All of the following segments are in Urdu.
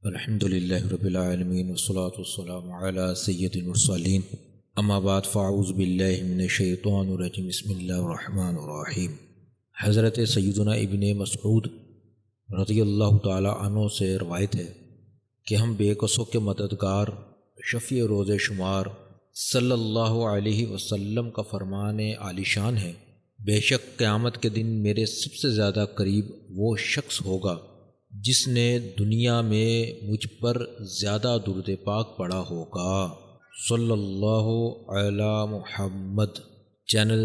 الحمد للہ رب العالمین والصلاة والسلام علی سید المرسلین اما بعد فاعوذ باللہ من الشیطان الرجیم بسم اللہ الرحمن الرحیم۔ حضرت سیدنا ابن مسعود رضی اللہ تعالی عنہ سے روایت ہے کہ ہم بے کسوں کے مددگار شفیع روز شمار صلی اللہ علیہ وسلم کا فرمان عالی شان ہے، بے شک قیامت کے دن میرے سب سے زیادہ قریب وہ شخص ہوگا جس نے دنیا میں مجھ پر زیادہ درود پاک پڑھا ہوگا۔ صلی اللہ علی محمد۔ چینل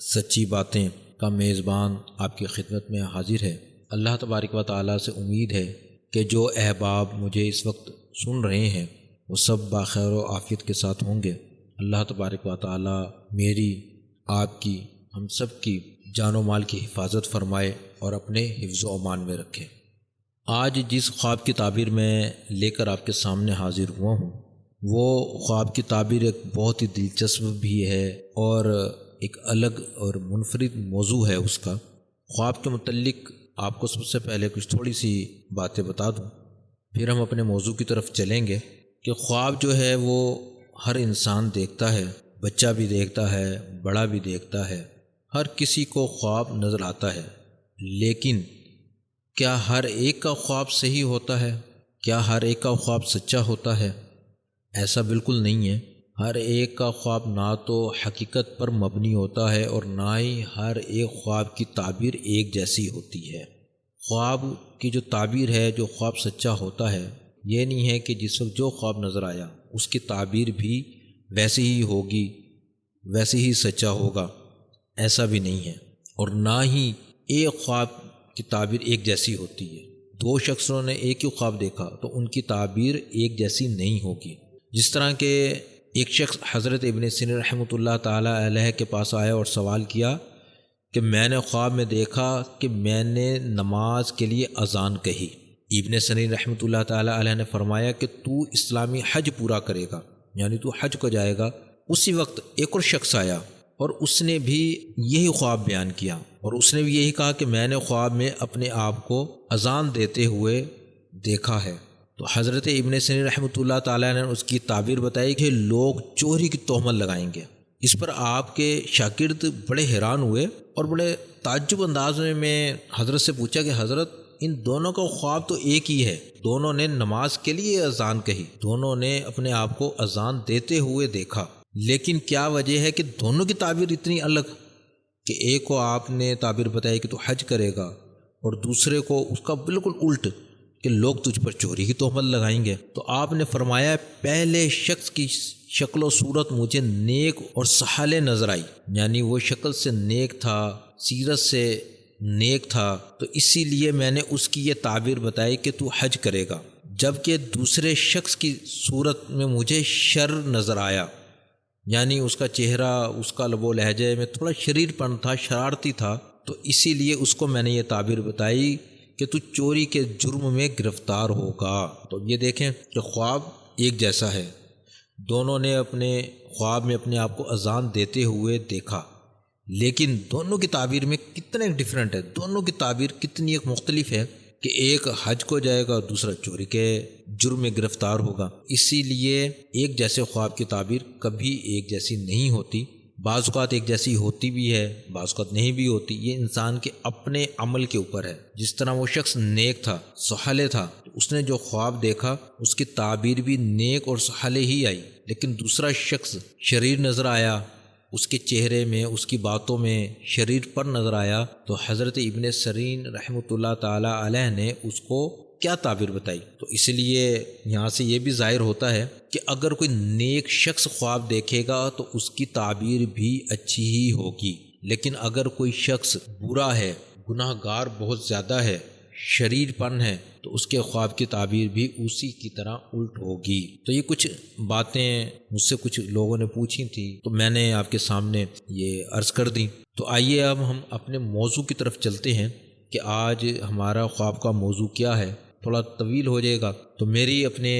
سچی باتیں کا میزبان آپ کی خدمت میں حاضر ہے۔ اللہ تبارک و تعالیٰ سے امید ہے کہ جو احباب مجھے اس وقت سن رہے ہیں وہ سب باخیر و عافیت کے ساتھ ہوں گے۔ اللہ تبارک و تعالیٰ میری، آپ کی، ہم سب کی جان و مال کی حفاظت فرمائے اور اپنے حفظ و امان میں رکھے۔ آج جس خواب کی تعبیر میں لے کر آپ کے سامنے حاضر ہوا ہوں وہ خواب کی تعبیر ایک بہت ہی دلچسپ بھی ہے اور ایک الگ اور منفرد موضوع ہے اس کا۔ خواب کے متعلق آپ کو سب سے پہلے کچھ تھوڑی سی باتیں بتا دوں، پھر ہم اپنے موضوع کی طرف چلیں گے کہ خواب جو ہے وہ ہر انسان دیکھتا ہے، بچہ بھی دیکھتا ہے، بڑا بھی دیکھتا ہے، ہر کسی کو خواب نظر آتا ہے، لیکن کیا ہر ایک کا خواب صحیح ہوتا ہے؟ کیا ہر ایک کا خواب سچا ہوتا ہے؟ ایسا بالکل نہیں ہے۔ ہر ایک کا خواب نہ تو حقیقت پر مبنی ہوتا ہے اور نہ ہی ہر ایک خواب کی تعبیر ایک جیسی ہوتی ہے۔ خواب کی جو تعبیر ہے، جو خواب سچا ہوتا ہے، یہ نہیں ہے کہ جس وقت جو خواب نظر آیا اس کی تعبیر بھی ویسی ہی ہوگی، ویسی ہی سچا ہوگا، ایسا بھی نہیں ہے۔ اور نہ ہی ایک خواب کی تعبیر ایک جیسی ہوتی ہے۔ دو شخصوں نے ایک ہی خواب دیکھا تو ان کی تعبیر ایک جیسی نہیں ہوگی۔ جس طرح کہ ایک شخص حضرت ابن سیرین رحمۃ اللہ تعالی علیہ کے پاس آیا اور سوال کیا کہ میں نے خواب میں دیکھا کہ میں نے نماز کے لیے اذان کہی۔ ابن سیرین رحمۃ اللہ تعالی علیہ نے فرمایا کہ تو اسلامی حج پورا کرے گا، یعنی تو حج کو جائے گا۔ اسی وقت ایک اور شخص آیا اور اس نے بھی یہی خواب بیان کیا اور اس نے بھی یہی کہا کہ میں نے خواب میں اپنے آپ کو اذان دیتے ہوئے دیکھا ہے۔ تو حضرت ابن سیرین رحمۃ اللہ تعالیٰ نے اس کی تعبیر بتائی کہ لوگ چوری کی تہمت لگائیں گے۔ اس پر آپ کے شاگرد بڑے حیران ہوئے اور بڑے تعجب انداز میں حضرت سے پوچھا کہ حضرت ان دونوں کا خواب تو ایک ہی ہے، دونوں نے نماز کے لیے اذان کہی، دونوں نے اپنے آپ کو اذان دیتے ہوئے دیکھا، لیکن کیا وجہ ہے کہ دونوں کی تعبیر اتنی الگ کہ ایک کو آپ نے تعبیر بتائی کہ تو حج کرے گا اور دوسرے کو اس کا بالکل الٹ کہ لوگ تجھ پر چوری کی تہمت لگائیں گے؟ تو آپ نے فرمایا پہلے شخص کی شکل و صورت مجھے نیک اور صالح نظر آئی، یعنی وہ شکل سے نیک تھا، سیرت سے نیک تھا، تو اسی لیے میں نے اس کی یہ تعبیر بتائی کہ تو حج کرے گا۔ جبکہ دوسرے شخص کی صورت میں مجھے شر نظر آیا، یعنی اس کا چہرہ، اس کا لب و لہجے میں تھوڑا شریر پن تھا، شرارتی تھا، تو اسی لیے اس کو میں نے یہ تعبیر بتائی کہ تو چوری کے جرم میں گرفتار ہوگا۔ تو یہ دیکھیں کہ خواب ایک جیسا ہے، دونوں نے اپنے خواب میں اپنے آپ کو اذان دیتے ہوئے دیکھا، لیکن دونوں کی تعبیر میں کتنے ڈیفرنٹ ہے، دونوں کی تعبیر کتنی ایک مختلف ہے کہ ایک حج کو جائے گا، دوسرا چوری کے جرم میں گرفتار ہوگا۔ اسی لیے ایک جیسے خواب کی تعبیر کبھی ایک جیسی نہیں ہوتی، بعض اوقات ایک جیسی ہوتی بھی ہے، بعض اوقات نہیں بھی ہوتی، یہ انسان کے اپنے عمل کے اوپر ہے۔ جس طرح وہ شخص نیک تھا، صالح تھا، اس نے جو خواب دیکھا اس کی تعبیر بھی نیک اور صالح ہی آئی، لیکن دوسرا شخص شریر نظر آیا، اس کے چہرے میں، اس کی باتوں میں شریر پر نظر آیا، تو حضرت ابن سیرین رحمۃ اللہ تعالی علیہ نے اس کو کیا تعبیر بتائی؟ تو اس لیے یہاں سے یہ بھی ظاہر ہوتا ہے کہ اگر کوئی نیک شخص خواب دیکھے گا تو اس کی تعبیر بھی اچھی ہی ہوگی، لیکن اگر کوئی شخص برا ہے، گناہ گار بہت زیادہ ہے، شریر پن ہے، تو اس کے خواب کی تعبیر بھی اسی کی طرح الٹ ہوگی۔ تو یہ کچھ باتیں مجھ سے کچھ لوگوں نے پوچھی تھیں تو میں نے آپ کے سامنے یہ عرض کر دیں۔ تو آئیے اب ہم اپنے موضوع کی طرف چلتے ہیں کہ آج ہمارا خواب کا موضوع کیا ہے۔ تھوڑا طویل ہو جائے گا تو میری اپنے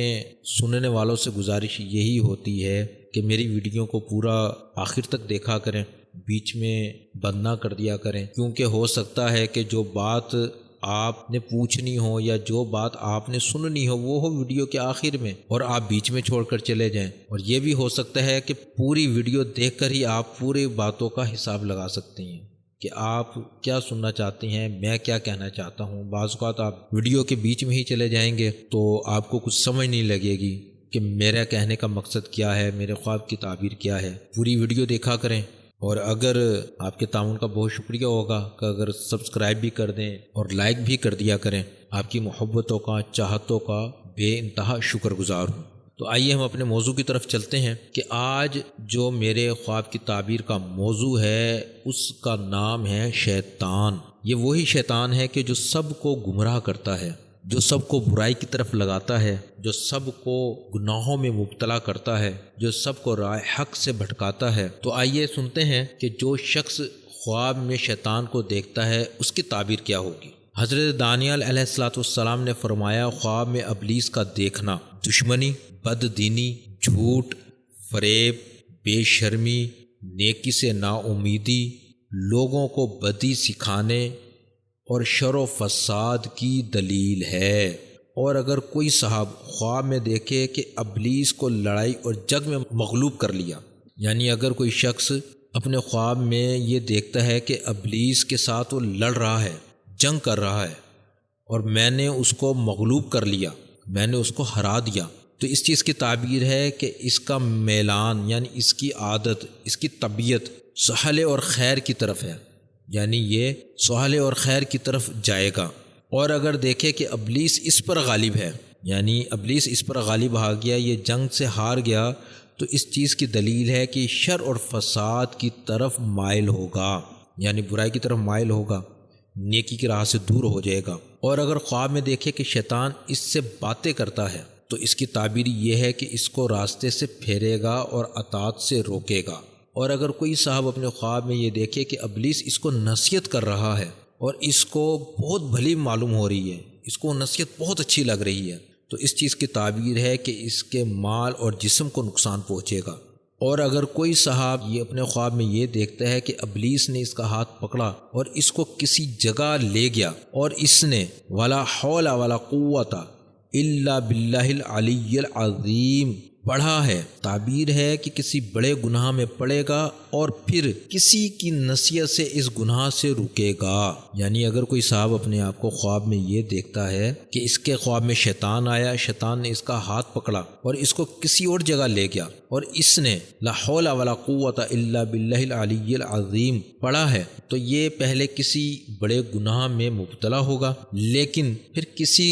سننے والوں سے گزارش یہی ہوتی ہے کہ میری ویڈیو کو پورا آخر تک دیکھا کریں، بیچ میں بند نہ کر دیا کریں، کیونکہ ہو سکتا ہے کہ جو بات آپ نے پوچھنی ہو یا جو بات آپ نے سننی ہو وہ ہو ویڈیو کے آخر میں، اور آپ بیچ میں چھوڑ کر چلے جائیں۔ اور یہ بھی ہو سکتا ہے کہ پوری ویڈیو دیکھ کر ہی آپ پوری باتوں کا حساب لگا سکتے ہیں کہ آپ کیا سننا چاہتے ہیں، میں کیا کہنا چاہتا ہوں۔ بعض اوقات آپ ویڈیو کے بیچ میں ہی چلے جائیں گے تو آپ کو کچھ سمجھ نہیں لگے گی کہ میرا کہنے کا مقصد کیا ہے، میرے خواب کی تعبیر کیا ہے۔ پوری ویڈیو دیکھا کریں، اور اگر آپ کے تعاون کا بہت شکریہ ہوگا کہ اگر سبسکرائب بھی کر دیں اور لائک بھی کر دیا کریں۔ آپ کی محبتوں کا، چاہتوں کا بے انتہا شکر گزار ہوں۔ تو آئیے ہم اپنے موضوع کی طرف چلتے ہیں کہ آج جو میرے خواب کی تعبیر کا موضوع ہے اس کا نام ہے شیطان۔ یہ وہی شیطان ہے کہ جو سب کو گمراہ کرتا ہے، جو سب کو برائی کی طرف لگاتا ہے، جو سب کو گناہوں میں مبتلا کرتا ہے، جو سب کو راہ حق سے بھٹکاتا ہے۔ تو آئیے سنتے ہیں کہ جو شخص خواب میں شیطان کو دیکھتا ہے اس کی تعبیر کیا ہوگی۔ حضرت دانیال علیہ السلام نے فرمایا، خواب میں ابلیس کا دیکھنا دشمنی، بد دینی، جھوٹ، فریب، بے شرمی، نیکی سے نا امیدی، لوگوں کو بدی سکھانے اور شر و فساد کی دلیل ہے۔ اور اگر کوئی صاحب خواب میں دیکھے کہ ابلیس کو لڑائی اور جنگ میں مغلوب کر لیا، یعنی اگر کوئی شخص اپنے خواب میں یہ دیکھتا ہے کہ ابلیس کے ساتھ وہ لڑ رہا ہے، جنگ کر رہا ہے، اور میں نے اس کو مغلوب کر لیا، میں نے اس کو ہرا دیا، تو اس چیز کی تعبیر ہے کہ اس کا میلان یعنی اس کی عادت، اس کی طبیعت صالح اور خیر کی طرف ہے، یعنی یہ صالح اور خیر کی طرف جائے گا۔ اور اگر دیکھے کہ ابلیس اس پر غالب ہے، یعنی ابلیس اس پر غالب آ گیا، یہ جنگ سے ہار گیا، تو اس چیز کی دلیل ہے کہ شر اور فساد کی طرف مائل ہوگا، یعنی برائی کی طرف مائل ہوگا، نیکی کی راہ سے دور ہو جائے گا۔ اور اگر خواب میں دیکھے کہ شیطان اس سے باتیں کرتا ہے تو اس کی تعبیر یہ ہے کہ اس کو راستے سے پھیرے گا اور اطاعت سے روکے گا۔ اور اگر کوئی صاحب اپنے خواب میں یہ دیکھے کہ ابلیس اس کو نصیحت کر رہا ہے اور اس کو بہت بھلی معلوم ہو رہی ہے، اس کو نصیحت بہت اچھی لگ رہی ہے، تو اس چیز کی تعبیر ہے کہ اس کے مال اور جسم کو نقصان پہنچے گا۔ اور اگر کوئی صاحب یہ اپنے خواب میں یہ دیکھتا ہے کہ ابلیس نے اس کا ہاتھ پکڑا اور اس کو کسی جگہ لے گیا اور اس نے ولا حول ولا قوت الا باللہ العلی العظیم پڑھا ہے، تعبیر ہے کہ کسی بڑے گناہ میں پڑے گا اور پھر کسی کی نصیحت سے اس گناہ سے رکے گا۔ یعنی اگر کوئی صاحب اپنے آپ کو خواب میں یہ دیکھتا ہے کہ اس کے خواب میں شیطان آیا، شیطان نے اس کا ہاتھ پکڑا اور اس کو کسی اور جگہ لے گیا اور اس نے لا حول ولا قوت الا باللہ العلی العظیم پڑھا ہے، تو یہ پہلے کسی بڑے گناہ میں مبتلا ہوگا، لیکن پھر کسی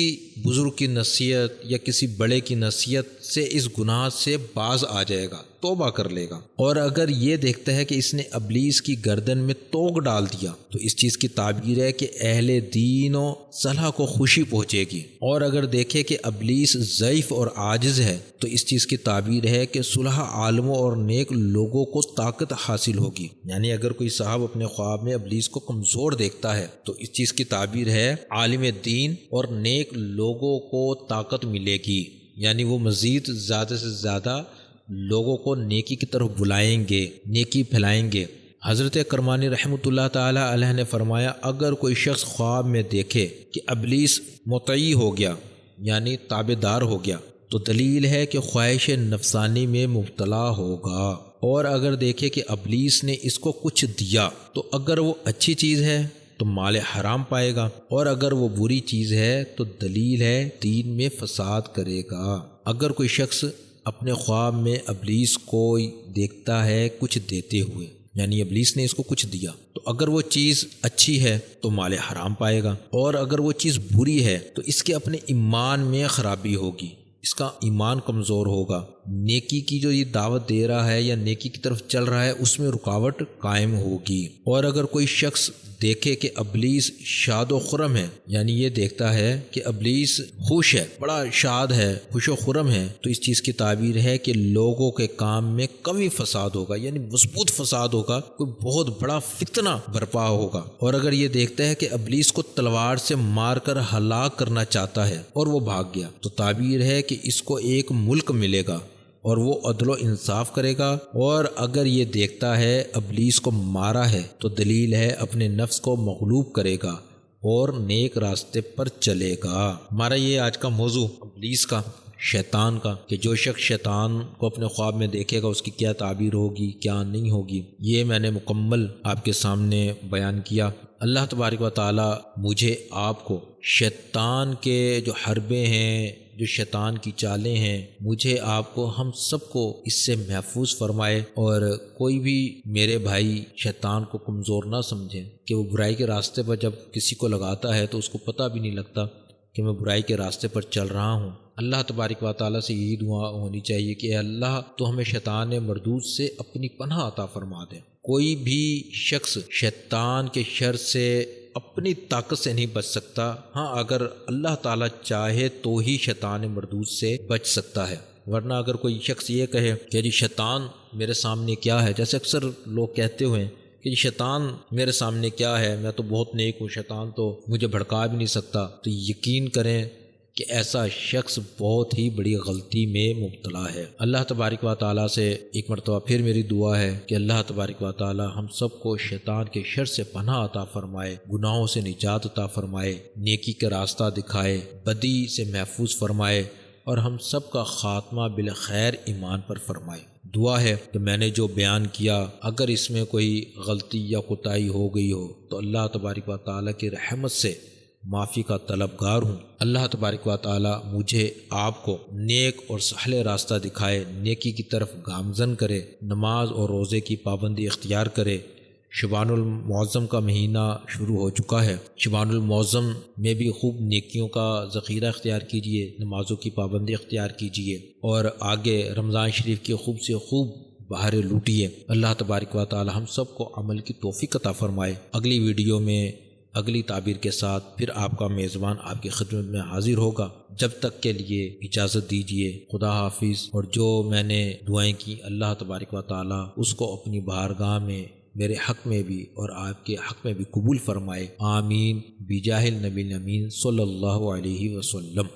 بزرگ کی نصیحت یا کسی بڑے کی نصیحت سے اس گناہ سے باز آ جائے گا، توبہ کر لے گا۔ اور اگر یہ دیکھتا ہے کہ اس نے ابلیس کی گردن میں توق ڈال دیا تو اس چیز کی تعبیر ہے کہ اہل دین و صلاح کو خوشی پہنچے گی۔ اور اگر دیکھے کہ ابلیس ضعیف اور عاجز ہے تو اس چیز کی تعبیر ہے کہ صلح عالموں اور نیک لوگوں کو طاقت حاصل ہوگی۔ یعنی اگر کوئی صاحب اپنے خواب میں ابلیس کو کمزور دیکھتا ہے تو اس چیز کی تعبیر ہے عالم دین اور نیک لوگوں کو طاقت ملے گی، یعنی وہ مزید زیادہ سے زیادہ لوگوں کو نیکی کی طرف بلائیں گے، نیکی پھیلائیں گے۔ حضرت کرمانی رحمۃ اللہ تعالی علیہ نے فرمایا، اگر کوئی شخص خواب میں دیکھے کہ ابلیس مطیع ہو گیا یعنی تابع دار ہو گیا تو دلیل ہے کہ خواہش نفسانی میں مبتلا ہوگا۔ اور اگر دیکھے کہ ابلیس نے اس کو کچھ دیا تو اگر وہ اچھی چیز ہے تو مال حرام پائے گا، اور اگر وہ بری چیز ہے تو دلیل ہے دین میں فساد کرے گا۔ اگر کوئی شخص اپنے خواب میں ابلیس کو دیکھتا ہے کچھ دیتے ہوئے، یعنی ابلیس نے اس کو کچھ دیا، تو اگر وہ چیز اچھی ہے تو مال حرام پائے گا، اور اگر وہ چیز بری ہے تو اس کے اپنے ایمان میں خرابی ہوگی، اس کا ایمان کمزور ہوگا، نیکی کی جو یہ دعوت دے رہا ہے یا نیکی کی طرف چل رہا ہے اس میں رکاوٹ قائم ہوگی۔ اور اگر کوئی شخص دیکھے کہ ابلیس شاد و خرم ہے، یعنی یہ دیکھتا ہے کہ ابلیس خوش ہے، بڑا شاد ہے، خوش و خرم ہے، تو اس چیز کی تعبیر ہے کہ لوگوں کے کام میں قوی فساد ہوگا، یعنی مضبوط فساد ہوگا، کوئی بہت بڑا فتنہ برپا ہوگا۔ اور اگر یہ دیکھتا ہے کہ ابلیس کو تلوار سے مار کر ہلاک کرنا چاہتا ہے اور وہ بھاگ گیا تو تعبیر ہے کہ اس کو ایک ملک ملے گا اور وہ عدل و انصاف کرے گا۔ اور اگر یہ دیکھتا ہے ابلیس کو مارا ہے تو دلیل ہے اپنے نفس کو مغلوب کرے گا اور نیک راستے پر چلے گا۔ ہمارا یہ آج کا موضوع ابلیس کا، شیطان کا، کہ جو شخص شیطان کو اپنے خواب میں دیکھے گا اس کی کیا تعبیر ہوگی، کیا نہیں ہوگی، یہ میں نے مکمل آپ کے سامنے بیان کیا۔ اللہ تبارک و تعالی مجھے آپ کو شیطان کے جو حربے ہیں، جو شیطان کی چالیں ہیں، مجھے آپ کو، ہم سب کو اس سے محفوظ فرمائے، اور کوئی بھی میرے بھائی شیطان کو کمزور نہ سمجھے کہ وہ برائی کے راستے پر جب کسی کو لگاتا ہے تو اس کو پتہ بھی نہیں لگتا کہ میں برائی کے راستے پر چل رہا ہوں۔ اللہ تبارک و تعالیٰ سے یہی دعا ہونی چاہیے کہ اے اللہ تو ہمیں شیطان مردود سے اپنی پناہ عطا فرما دے۔ کوئی بھی شخص شیطان کے شر سے اپنی طاقت سے نہیں بچ سکتا، ہاں اگر اللہ تعالیٰ چاہے تو ہی شیطان مردود سے بچ سکتا ہے، ورنہ اگر کوئی شخص یہ کہے کہ جی شیطان میرے سامنے کیا ہے، جیسے اکثر لوگ کہتے ہوئے کہ شیطان میرے سامنے کیا ہے، میں تو بہت نیک ہوں، شیطان تو مجھے بھڑکا بھی نہیں سکتا، تو یقین کریں کہ ایسا شخص بہت ہی بڑی غلطی میں مبتلا ہے۔ اللہ تبارک و تعالیٰ سے ایک مرتبہ پھر میری دعا ہے کہ اللہ تبارک و تعالیٰ ہم سب کو شیطان کے شر سے پناہ عطا فرمائے، گناہوں سے نجات عطا فرمائے، نیکی کا راستہ دکھائے، بدی سے محفوظ فرمائے، اور ہم سب کا خاتمہ بالخیر ایمان پر فرمائے۔ دعا ہے کہ میں نے جو بیان کیا اگر اس میں کوئی غلطی یا کوتاہی ہو گئی ہو تو اللہ تبارک و تعالیٰ کی رحمت سے معافی کا طلبگار ہوں۔ اللہ تبارک و تعالیٰ مجھے آپ کو نیک اور سہل راستہ دکھائے، نیکی کی طرف گامزن کرے، نماز اور روزے کی پابندی اختیار کرے۔ شعبان المعظم کا مہینہ شروع ہو چکا ہے، شعبان المعظم میں بھی خوب نیکیوں کا ذخیرہ اختیار کیجیے، نمازوں کی پابندی اختیار کیجیے، اور آگے رمضان شریف کی خوب سے خوب بہاریں لوٹیے۔ اللہ تبارک و تعالی ہم سب کو عمل کی توفیق عطا فرمائے۔ اگلی ویڈیو میں اگلی تعبیر کے ساتھ پھر آپ کا میزبان آپ کی خدمت میں حاضر ہوگا۔ جب تک کے لیے اجازت دیجیے، خدا حافظ۔ اور جو میں نے دعائیں کی اللہ تبارک و تعالی اس کو اپنی بارگاہ میں میرے حق میں بھی اور آپ کے حق میں بھی قبول فرمائے، آمین، بجاہ النبی الامین صلی اللہ علیہ وسلم۔